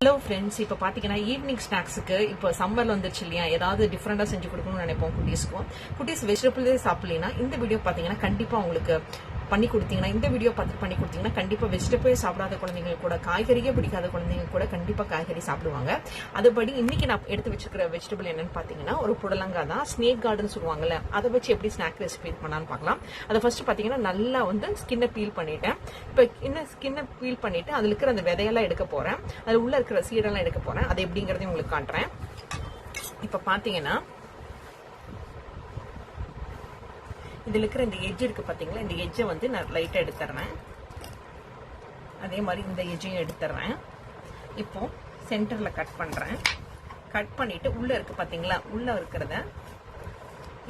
Hello friends, இப்போ பார்த்தீங்கன்னா evening ஸ்நாக்ஸுக்கு இப்போ சம்மரில் வந்துருச்சு இல்லையா, ஏதாவது டிஃப்ரெண்டாக செஞ்சு கொடுக்கணும்னு நினைப்போம் குட்டீஸ்க்கும். குட்டீஸ் வெஜிடபிள்ஸே சாப்பிடலைன்னா இந்த வீடியோ பார்த்தீங்கன்னா கண்டிப்பாக உங்களுக்கு பண்ணி கொடுத்தீங்கன்னா, இந்த வீடியோ பார்த்து பண்ணி கொடுத்தீங்கன்னா கண்டிப்பாக வெஜிடபிளே சாப்பிடாத குழந்தைங்க கூட, காய்கறியே பிடிக்காத குழந்தைங்க கூட கண்டிப்பாக காய்கறி சாப்பிடுவாங்க. அதுபடி இன்னைக்கு நான் எடுத்து வச்சிருக்கிற வெஜிடபிள் என்னன்னு பார்த்தீங்கன்னா ஒரு புடலங்காய் தான். ஸ்னேக் கார்டுன்னு சொல்லுவாங்கல்ல, அதை வச்சு எப்படி ஸ்நாக் ரெசிபி பண்ணலான்னு பார்க்கலாம். அதை ஃபர்ஸ்ட் பார்த்தீங்கன்னா நல்லா வந்து ஸ்கின்னை பீல் பண்ணிட்டேன். இப்போ ஸ்கின்னை பீல் பண்ணிட்டு அதில் இருக்கிற அந்த விதையெல்லாம் எடுக்க போறேன். அதில் உள்ள இருக்கிற சீடெல்லாம் எடுக்க போறேன். அது எப்படிங்கிறதையும் உங்களுக்கு காட்டுறேன். இப்போ பார்த்தீங்கன்னா இதில் இருக்கிற இந்த எட்ஜ் இருக்கு பார்த்தீங்களா, இந்த எட்ஜை வந்து நான் லைட்டாக எடுத்துறேன். அதே மாதிரி இந்த எட்ஜையும் எடுத்துறேன். இப்போ சென்டரில் கட் பண்ணுறேன். கட் பண்ணிட்டு உள்ளே இருக்கு பார்த்தீங்களா, உள்ளே இருக்கிறத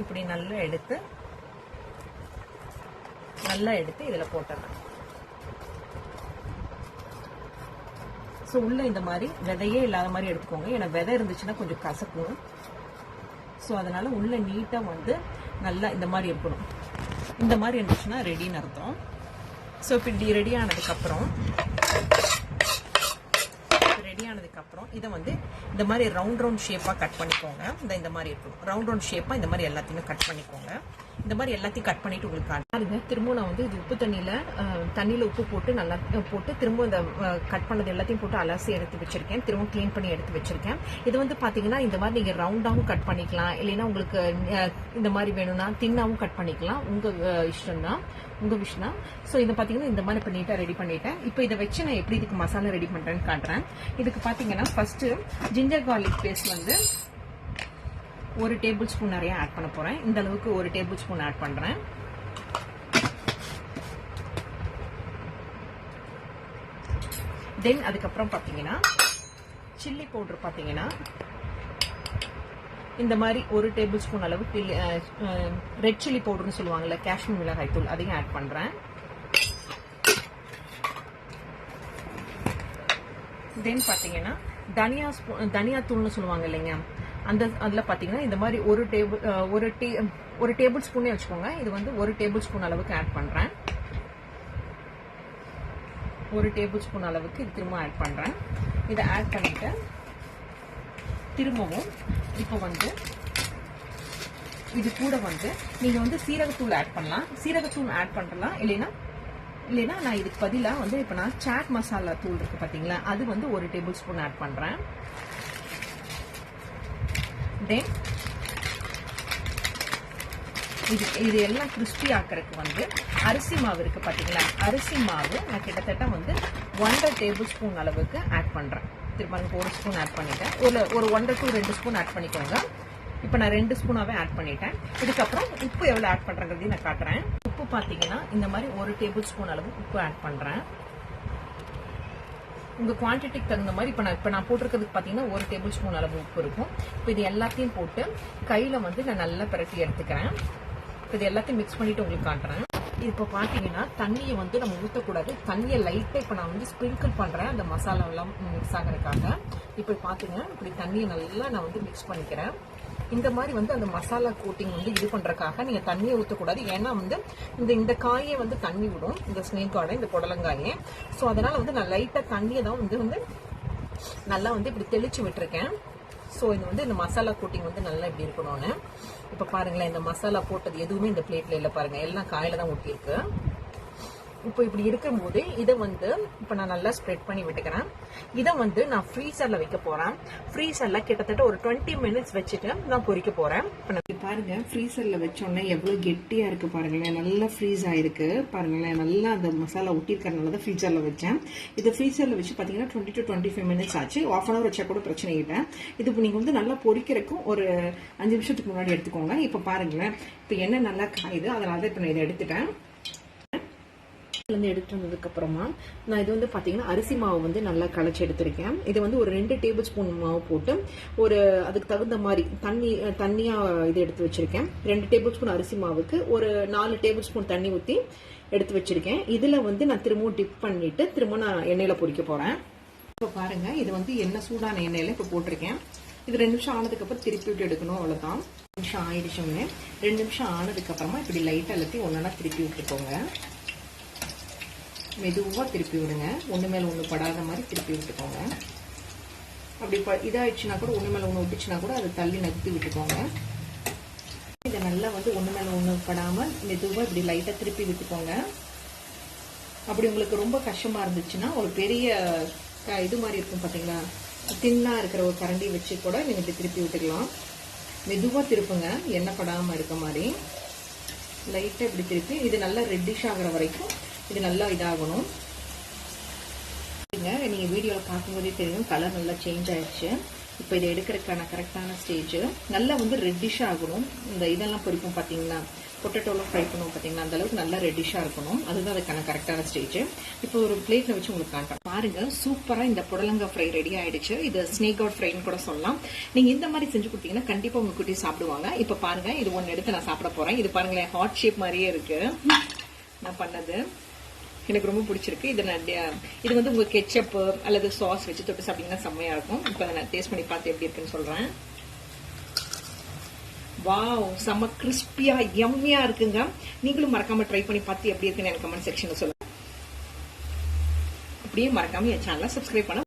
இப்படி நல்லா எடுத்து இதில் போட்டுறேன். ஸோ உள்ள இந்த மாதிரி விதையே இல்லாத மாதிரி எடுத்துக்கோங்க. ஏன்னா விதை இருந்துச்சுன்னா கொஞ்சம் கசக்கும். ஸோ அதனால உள்ள நீட்டாக வந்து நல்லா இந்த மாதிரி இருக்கணும். இந்த மாதிரி இருந்துச்சுன்னா ரெடின்னு அர்த்தம். ஸோ இப்போ இப்படி ரெடி ஆனதுக்கப்புறம் இதை வந்து இந்த மாதிரி ரவுண்ட் ஷேப்பாக கட் பண்ணிக்கோங்க. இந்த மாதிரி இருக்கணும். ரவுண்ட் ஷேப்பாக இந்த மாதிரி எல்லாத்தையுமே கட் பண்ணிக்கோங்க. இந்த மாதிரி எல்லாத்தையும் கட் பண்ணிட்டு உங்களுக்கு பாருங்க. திரும்ப நான் வந்து இது உப்பு தண்ணியில் உப்பு போட்டு நல்லா போட்டு திரும்ப இந்த கட் பண்ணது எல்லாத்தையும் போட்டு அலசி எடுத்து வச்சிருக்கேன். திரும்ப கிளீன் பண்ணி எடுத்து வச்சிருக்கேன். இது வந்து பாத்தீங்கன்னா இந்த மாதிரி நீங்க ரவுண்டாவும் கட் பண்ணிக்கலாம், இல்லைன்னா உங்களுக்கு இந்த மாதிரி வேணும்னா தின்னாவும் கட் பண்ணிக்கலாம். உங்க இஷ்டம் தான், உங்க விஷயம். ஸோ இதை பார்த்தீங்கன்னா இந்த மாதிரி இப்போ நீட்டாக ரெடி பண்ணிட்டேன். இப்போ இதை வச்சு நான் எப்படி இதுக்கு மசாலா ரெடி பண்ணுறேன்னு காட்டுறேன். இதுக்கு பார்த்தீங்கன்னா ஃபர்ஸ்ட் ஜிஞ்சர் கார்லிக் பேஸ்ட் வந்து 1 டேபிள் ஸ்பூன் நிறைய ஆட் பண்ண போறேன். இந்த அளவுக்கு 1 டேபிள் ஸ்பூன் ஆட் பண்றேன். தென் அதுக்கப்புறம் பார்த்தீங்கன்னா சில்லி பவுடர் பார்த்தீங்கன்னா இந்த மாதிரி 1 டேபிள் ஸ்பூன் அளவு ரெட் சில்லி பவுடர்னு சொல்லுவாங்கல்ல, காஷ்மீர் மிளகாய் தூள், அதையும் ஆட் பண்றேன். தென் பாத்தீங்கன்னா தனியா தூள்னு சொல்லுவாங்க இல்லைங்க, அதில் பார்த்தீங்கன்னா இந்த மாதிரி ஒரு டேபிள் ஸ்பூனே வச்சுக்கோங்க. இது வந்து 1 டேபிள் ஸ்பூன் அளவுக்கு ஆட் பண்றேன். 1 டேபிள் ஸ்பூன் அளவுக்கு இது திரும்ப ஆட் பண்றேன். இதை ஆட் பண்ணிட்டு திரும்பவும் இப்போ வந்து இது கூட வந்து நீங்க வந்து சீரகத்தூள் ஆட் பண்ணலாம். சீரகத்தூள் ஆட் பண்ணலாம், இல்லைன்னா நான் இதுக்கு பதிலாக வந்து இப்போ நான் சாட் மசாலா தூள் இருக்கு பார்த்தீங்களா, அது வந்து 1 டேபிள் ஸ்பூன் ஆட் பண்றேன். தென் இது எல்லாம் கிறிஸ்பி ஆக்கிறதுக்கு வந்து அரிசி மாவு இருக்கு பாத்தீங்களா, அரிசி மாவு நான் கிட்டத்தட்ட வந்து 1.5 டேபிள் ஸ்பூன் அளவுக்கு ஆட் பண்றேன். திரும்ப 1 ஸ்பூன் ஆட் பண்ணிட்டேன். ஒரு 1 to 2 ஸ்பூன் ஆட் பண்ணிக்கோங்க. இப்போ நான் 2 ஸ்பூனாவே ஆட் பண்ணிட்டேன். இதுக்கப்புறம் உப்பு எவ்வளவு ஆட் பண்றேங்கிறதையும் நான் காட்டுறேன். உப்பு பாத்தீங்கன்னா இந்த மாதிரி 1 டேபிள் ஸ்பூன் அளவு உப்பு ஆட் பண்றேன். உங்க குவான்டிட்டிக்கு தகுந்த மாதிரி இப்ப நான் போட்டிருக்கிறதுக்கு பாத்தீங்கன்னா 1 டேபிள் ஸ்பூன் அளவு உப்பு இருக்கும். இப்போ இது எல்லாத்தையும் போட்டு கையில வந்து நான் நல்லா பிரட்டி எடுத்துக்கிறேன். இது எல்லாத்தையும் மிக்ஸ் பண்ணிட்டு உங்களுக்கு காட்டுறேன். இப்போ பாத்தீங்கன்னா தண்ணியை வந்து நம்ம ஊற்றக்கூடாது. தண்ணியை லைட்டா இப்போ நான் வந்து ஸ்ப்ரிங்கிள் பண்றேன், அந்த மசாலா எல்லாம் மிக்ஸ் ஆகிறதுக்காக. இப்போ பாத்தீங்கன்னா இப்படி தண்ணியை நல்லா நான் வந்து மிக்ஸ் பண்ணிக்கிறேன். இந்த மாதிரி வந்து அந்த மசாலா கோட்டிங் வந்து இது பண்றதுக்காக நீங்க தண்ணியை ஊற்றக்கூடாது. ஏன்னா வந்து இந்த காயை வந்து தண்ணி விடும், இந்த ஸ்னேக் கார்டை, இந்த புடலங்காயை. ஸோ அதனால வந்து நான் லைட்டா தண்ணியை தான் வந்து நல்லா வந்து இப்படி தெளிச்சு விட்டுருக்கேன். ஸோ இது வந்து இந்த மசாலா கோட்டிங் வந்து நல்லா இப்படி இருக்கணும்னு. இப்போ பாருங்களேன், இந்த மசாலா போட்டது எதுவுமே இந்த பிளேட்ல இல்லை பாருங்க, எல்லாம் காயில தான் ஒட்டியிருக்கு. இப்போ இப்படி இருக்கும்போது இதை வந்து இப்போ நான் நல்லா ஸ்ப்ரெட் பண்ணி விட்டுக்கிறேன். இதை வந்து நான் ஃப்ரீசர்ல வைக்க போறேன். ஃப்ரீசர்ல கிட்டத்தட்ட ஒரு 20 மினிட்ஸ் வச்சுட்டு நான் பொரிக்க போறேன். இப்போ பாருங்க, ஃப்ரீசர்ல வச்சோடனே எவ்வளவு கெட்டியா இருக்கு பாருங்களேன், நல்லா ஃப்ரீஸ் ஆயிருக்கு பாருங்களேன். நல்லா அந்த மசாலா ஒட்டி இருக்கிறதுனால தான் ஃப்ரீசர்ல வச்சேன். இது ஃப்ரீசர்ல வச்சு பாத்தீங்கன்னா 20 to 25 மினிட்ஸ் ஆச்சு. 1/2 hour வச்சா கூட பிரச்சனை இல்லை. இது நீங்க வந்து நல்லா பொரிக்கிறதுக்கும் ஒரு 5 நிமிஷத்துக்கு முன்னாடி எடுத்துக்கோங்க. இப்போ பாருங்களேன், இப்போ எண்ணெய் நல்லா காயுது, அதனால இப்போ நான் இதை எடுத்துட்டேன். எடுத்து வந்ததுக்கு அப்புறமா நான் இது வந்து பாத்தீங்கன்னா அரிசி மாவு வந்து நல்லா களைச்சி எடுத்திருக்கேன். இது வந்து ஒரு 2 டேபிள் ஸ்பூன் மாவு போட்டு ஒரு அதுக்கு தகுந்த மாதிரி தண்ணியா இது எடுத்து வச்சிருக்கேன். 2 டேபிள் ஸ்பூன் அரிசி மாவுக்கு ஒரு 4 டேபிள் ஸ்பூன் தண்ணி ஊற்றி எடுத்து வச்சிருக்கேன். இதுல வந்து நான் திரும்பவும் டிப் பண்ணிட்டு திரும்ப நான் எண்ணெயில பொரிக்க போறேன். இப்போ பாருங்க, இது வந்து எண்ணெய் சூடான எண்ணெயில இப்போ போட்டிருக்கேன். இது 2 நிமிஷம் ஆனதுக்கு அப்புறம் திருப்பி விட்டு எடுக்கணும், அவ்வளவுதான். 2 நிமிஷம் ஆயிடுச்சுங்க. 2 நிமிஷம் ஆனதுக்கு அப்புறமா இப்படி லைட்டா எல்லாத்தையும் ஒன்னா திருப்பி விட்டுக்கோங்க. மெதுவாக திருப்பி விடுங்க, ஒன்று மேலே ஒன்று படாத மாதிரி திருப்பி விட்டுக்கோங்க. அப்படி இதாயிடுச்சுன்னா கூட ஒன்று மேலே ஒன்று விட்டுச்சுன்னா கூட அதை தள்ளி நகர்த்தி விட்டுக்கோங்க. இதை நல்லா வந்து ஒன்று மேலே ஒன்று படாமல் மெதுவாக இப்படி லைட்டாக திருப்பி விட்டுக்கோங்க. அப்படி உங்களுக்கு ரொம்ப கஷ்டமாக இருந்துச்சுன்னா ஒரு பெரிய இது மாதிரி இருக்கும் பார்த்தீங்களா, தின்னா இருக்கிற ஒரு கரண்டி வச்சு கூட நீங்கள் இப்படி திருப்பி விட்டுக்கலாம். மெதுவாக திருப்புங்க, எண்ணெய் படாமல் இருக்க மாதிரி லைட்டாக இப்படி திருப்பி இது நல்லா ரெட்டிஷ் ஆகிற வரைக்கும் இது நல்லா இதாகணும். நீங்கள் வீடியோவில் பார்க்கும்போதே தெரியும் கலர் நல்லா சேஞ்ச் ஆயிடுச்சு. இப்போ இதை எடுக்கிறதுக்கான கரெக்டான ஸ்டேஜ் நல்லா வந்து ரெட்டிஷ் ஆகணும். இந்த இதெல்லாம் பொரிக்கும் பார்த்தீங்கன்னா, பொட்டேட்டோலாம் ஃப்ரை பண்ணுவோம் பார்த்தீங்கன்னா, அந்த அளவுக்கு நல்லா ரெட்டிஷாக இருக்கணும். அதுதான் அதுக்கான கரெக்டான ஸ்டேஜ். இப்போ ஒரு பிளேட்டில் வச்சு உங்களுக்கு காட்டுறேன் பாருங்க. சூப்பராக இந்த புடலங்காய் ஃப்ரை ரெடி ஆயிடுச்சு. இது ஸ்னேக் அவுட் ஃப்ரைன்னு கூட சொல்லலாம். நீங்கள் இந்த மாதிரி செஞ்சு கொடுத்தீங்கன்னா கண்டிப்பாக உங்க குட்டி சாப்பிடுவாங்க. இப்போ பாருங்க, இது ஒன்று எடுத்து நான் சாப்பிட போறேன். இது பாருங்களேன், ஹாட் ஷேப் மாதிரியே இருக்கு நான் பண்ணது. எனக்கு ரொம்ப பிடிச்சிருக்கு. இது வந்து உங்க கெச்சப் அல்லது சாஸ் வச்சு தொட்டு சாப்பிட்டீங்கன்னா செம்மையா இருக்கும். இப்போ நான் டேஸ்ட் பண்ணி பார்த்து எப்படி இருக்குன்னு சொல்றேன். வாவ், செம்ம கிறிஸ்பியா யம்மியா இருக்குங்க. நீங்களும் மறக்காம ட்ரை பண்ணி பார்த்து எப்படி இருக்குன்னு எனக்கு கமெண்ட் செக்ஷன்ல சொல்லுங்க. அப்படியே மறக்காம என் சேனலை சப்ஸ்கிரைப் பண்ண